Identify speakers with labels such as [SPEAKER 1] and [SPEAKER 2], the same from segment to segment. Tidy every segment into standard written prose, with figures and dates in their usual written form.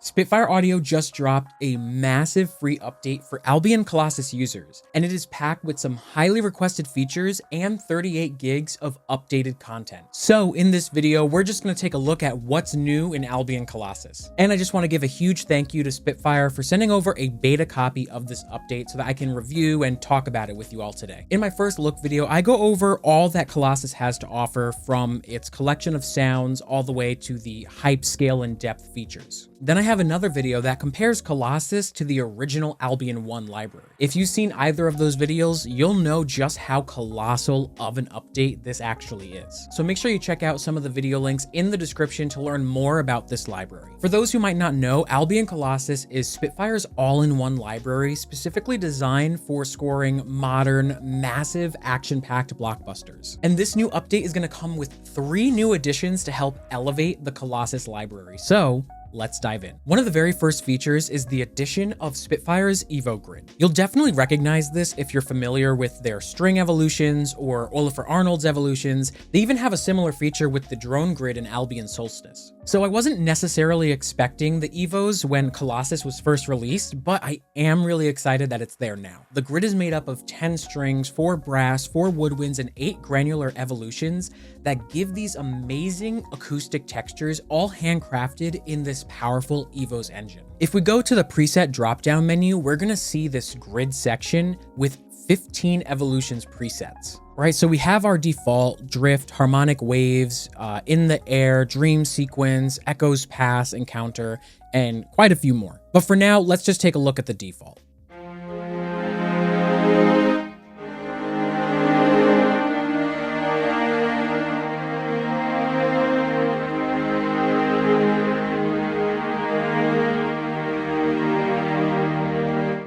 [SPEAKER 1] Spitfire Audio just dropped a massive free update for Albion Colossus users, and it is packed with some highly requested features and 38 gigs of updated content. So in this video, we're just going to take a look at what's new in Albion Colossus. And I just want to give a huge thank you to Spitfire for sending over a beta copy of this update so that I can review and talk about it with you all today. In my first look video, I go over all that Colossus has to offer, from its collection of sounds all the way to the hype, scale, and depth features. Then I have another video that compares Colossus to the original Albion 1 library. If you've seen either of those videos, you'll know just how colossal of an update this actually is. So make sure you check out some of the video links in the description to learn more about this library. For those who might not know, Albion Colossus is Spitfire's all-in-one library specifically designed for scoring modern, massive, action-packed blockbusters. And this new update is going to come with 3 new additions to help elevate the Colossus library. So let's dive in. One of the very first features is the addition of Spitfire's EVO Grid. You'll definitely recognize this if you're familiar with their string evolutions or Olafur Arnold's evolutions. They even have a similar feature with the drone grid in Albion Solstice. So I wasn't necessarily expecting the EVOs when Colossus was first released, but I am really excited that it's there now. The grid is made up of 10 strings, 4 brass, 4 woodwinds, and 8 granular evolutions that give these amazing acoustic textures, all handcrafted in this powerful EVO's engine. If we go to the preset drop-down menu, we're gonna see this grid section with 15 evolutions presets. Right, so we have our default drift, harmonic waves, in the air, dream sequence, echoes pass, encounter, and quite a few more. But for now, let's just take a look at the default.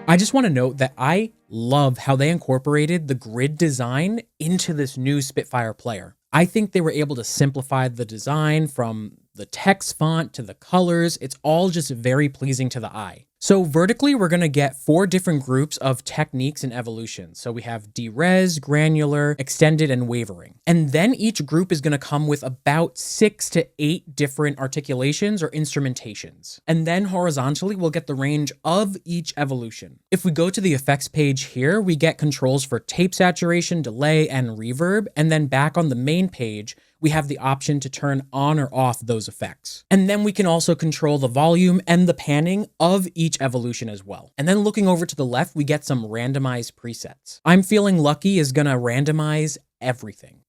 [SPEAKER 1] I just want to note that I love how they incorporated the grid design into this new Spitfire player. I think they were able to simplify the design from the text font to the colors. It's all just very pleasing to the eye. So vertically, we're going to get 4 different groups of techniques and evolutions. So we have derez, granular, extended, and wavering. And then each group is going to come with about 6 to 8 different articulations or instrumentations. And then horizontally, we'll get the range of each evolution. If we go to the effects page here, we get controls for tape saturation, delay, and reverb. And then back on the main page, we have the option to turn on or off those effects. And then we can also control the volume and the panning of each evolution as well. And then looking over to the left, we get some randomized presets. I'm Feeling Lucky is gonna randomize everything.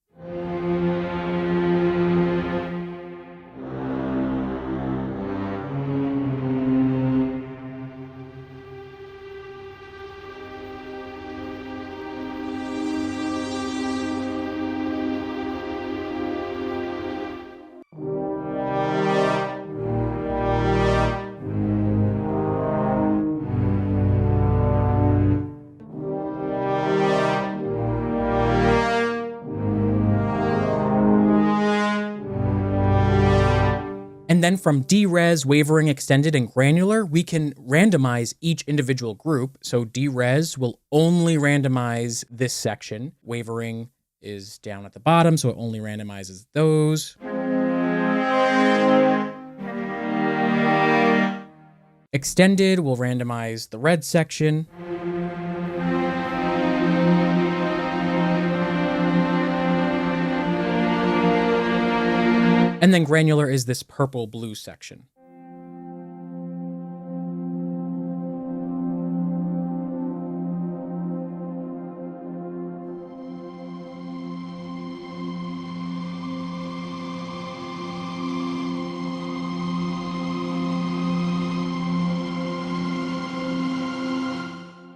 [SPEAKER 1] And then from derez, wavering, extended, and granular, we can randomize each individual group. So derez will only randomize this section. Wavering is down at the bottom, so it only randomizes those. Extended will randomize the red section. And then granular is this purple-blue section.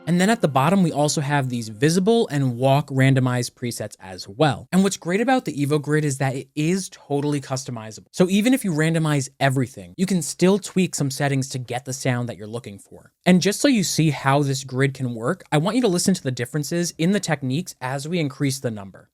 [SPEAKER 1] And then at the bottom, we also have these visible and walk randomized presets as well. And what's great about the EVO Grid is that it is totally customizable. So even if you randomize everything, you can still tweak some settings to get the sound that you're looking for. And just so you see how this grid can work, I want you to listen to the differences in the techniques as we increase the number.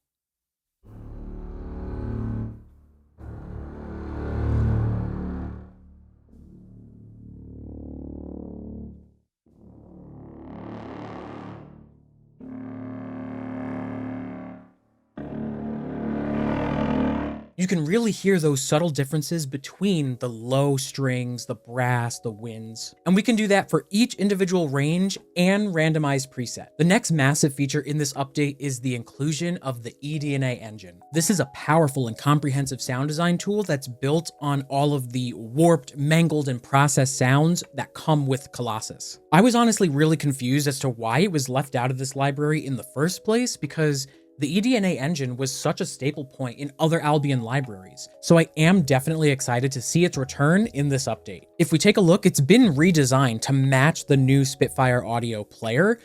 [SPEAKER 1] You can really hear those subtle differences between the low strings, the brass, the winds. And we can do that for each individual range and randomized preset. The next massive feature in this update is the inclusion of the eDNA engine. This is a powerful and comprehensive sound design tool that's built on all of the warped, mangled, and processed sounds that come with Colossus. I was honestly really confused as to why it was left out of this library in the first place, because the eDNA engine was such a staple point in other Albion libraries, so I am definitely excited to see its return in this update. If we take a look, it's been redesigned to match the new Spitfire audio player,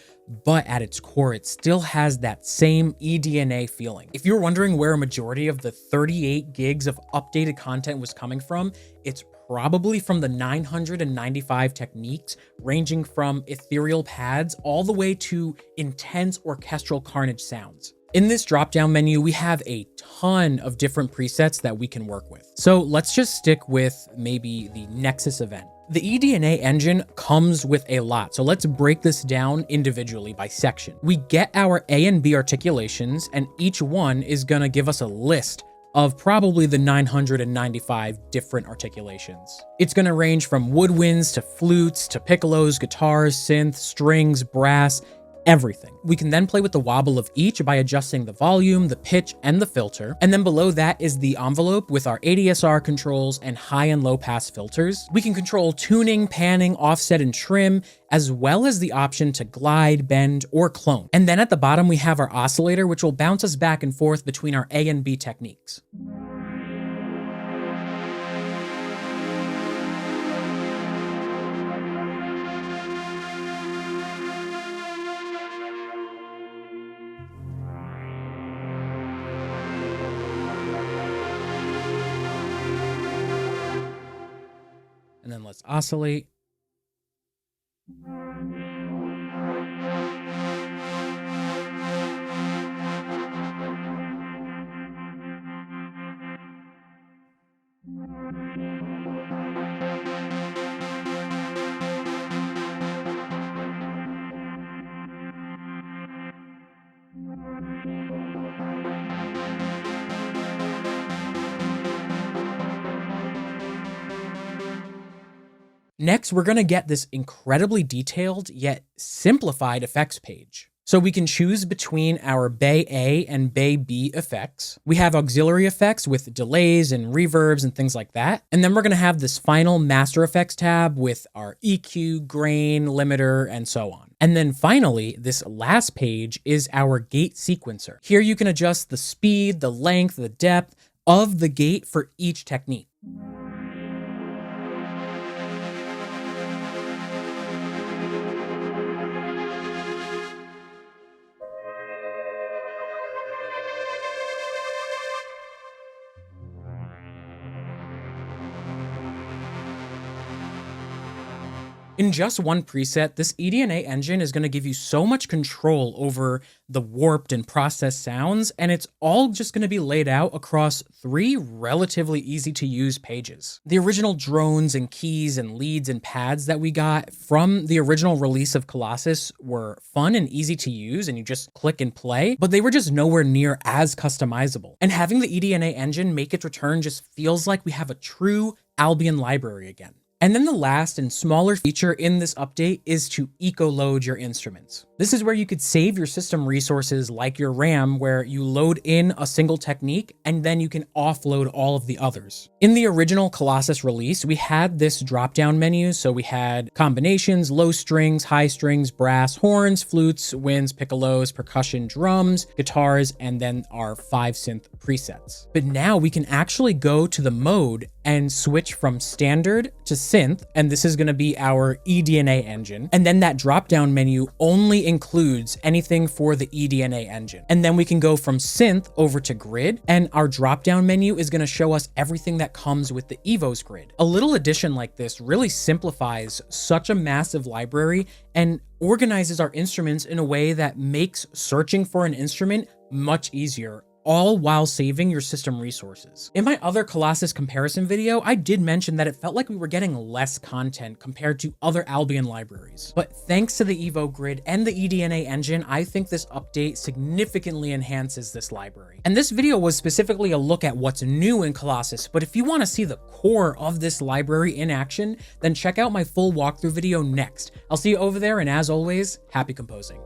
[SPEAKER 1] but at its core, it still has that same eDNA feeling. If you're wondering where a majority of the 38 gigs of updated content was coming from, it's probably from the 995 techniques, ranging from ethereal pads all the way to intense orchestral carnage sounds. In this drop-down menu, we have a ton of different presets that we can work with. So let's just stick with maybe the Nexus event. The eDNA engine comes with a lot, so let's break this down individually by section. We get our A and B articulations, and each one is gonna give us a list of probably the 995 different articulations. It's gonna range from woodwinds to flutes to piccolos, guitars, synth, strings, brass, everything. We can then play with the wobble of each by adjusting the volume, the pitch, and the filter. And then below that is the envelope with our ADSR controls and high and low pass filters. We can control tuning, panning, offset, and trim, as well as the option to glide, bend, or clone. And then at the bottom, we have our oscillator, which will bounce us back and forth between our A and B techniques. And then let's oscillate. Next, we're gonna get this incredibly detailed yet simplified effects page. So we can choose between our Bay A and Bay B effects. We have auxiliary effects with delays and reverbs and things like that. And then we're gonna have this final master effects tab with our EQ, grain, limiter, and so on. And then finally, this last page is our gate sequencer. Here you can adjust the speed, the length, the depth of the gate for each technique. In just one preset, this eDNA engine is going to give you so much control over the warped and processed sounds, and it's all just going to be laid out across 3 relatively easy to use pages. The original drones and keys and leads and pads that we got from the original release of Colossus were fun and easy to use, and you just click and play, but they were just nowhere near as customizable. And having the eDNA engine make its return just feels like we have a true Albion library again. And then the last and smaller feature in this update is to eco-load your instruments. This is where you could save your system resources like your RAM, where you load in a single technique and then you can offload all of the others. In the original Colossus release, we had this drop-down menu. So we had combinations, low strings, high strings, brass, horns, flutes, winds, piccolos, percussion, drums, guitars, and then our 5 synth presets. But now we can actually go to the mode and switch from standard to synth, and this is going to be our eDNA engine. And then that drop-down menu only includes anything for the eDNA engine. And then we can go from synth over to grid, and our drop-down menu is going to show us everything that comes with the EVO's grid. A little addition like this really simplifies such a massive library and organizes our instruments in a way that makes searching for an instrument much easier all while saving your system resources. In my other Colossus comparison video, I did mention that it felt like we were getting less content compared to other Albion libraries. But thanks to the EVO Grid and the eDNA engine, I think this update significantly enhances this library. And this video was specifically a look at what's new in Colossus, but if you want to see the core of this library in action, then check out my full walkthrough video next. I'll see you over there, and as always, happy composing.